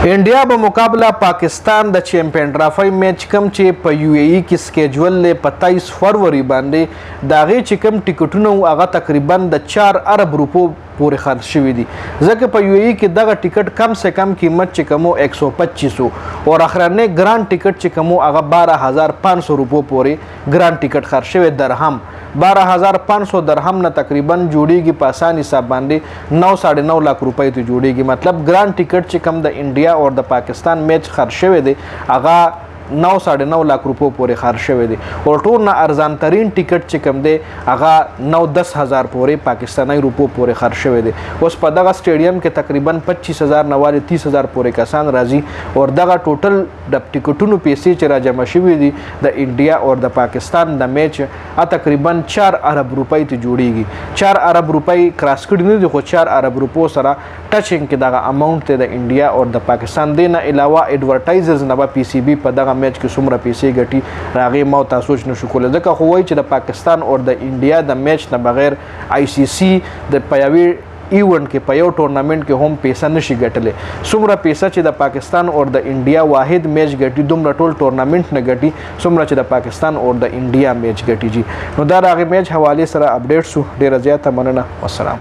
انډیا به مقابله پاکستان د چیمپئن ټرافئ میچ کم چې په یو ای کې سکیجول له 27 فروری باندې د هغې چې کم ټکټونه وو هغه تقریبا د 4 ارب روپو پورې خرڅ شوي دي ځکه په یو ای کې دغه ټکټ کم سے کم قیمت چې کوم 125 او اخرنی ګران ټکټ چې کوم هغه 12500 روپو پورې ګران ټکټ خرڅ شوی درهم 12500 درهم نه تقریبا جوړیږي په اسان حساب باندې 9.5 लाख रुपए ته جوړیږي مطلب ګران ټکټ چې کم د انډیا او د پاکستان میچ خرڅ شوی دی هغه 9.5 लाख روپو پورې خرڅ شوی دی او ټول نه ارزان ترین ټکټ چې کم دی هغه 9-10 هزار پورې پاکستاني روپو پورې خرڅ شوی دی اوس په دغه سټیډیم کې تقریبا 25000 نه والي 30000 پورې کسان راځي او دغه ټوټل د ټکټونو پیسې چې را جمع شوي دي د انډیا او د پاکستان د میچ تقریبا 4 ارب روپۍ ته جوړیږي 4 ارب روپۍ کراس کړي نه دي خو 4 ارب روپو سره ټچینګ کې دغه اماونټ ته د انډیا او د پاکستان دی نه علاوه ایډورټایزرز نه به پی سی بي په دغه میچ کې څومره پیسې ګټي راغې ما تاسو نه شو کولی ځکه خو وایي چې د پاکستان او د انډیا د میچ نه بغیر آی سی سی د په یوې ایونټ کې په یو ټورنامنټ کې هم پیسه نشي ګټلی څومره پیسه چې د پاکستان او د انډیا واحد میچ ګټي دومره ټول ټورنامنټ نه ګټي څومره چې د پاکستان او د انډیا میچ ګټي جی نو دا د هغې میچ حوالې سره اپډیټ شو ډېره زیاته مننه والسلام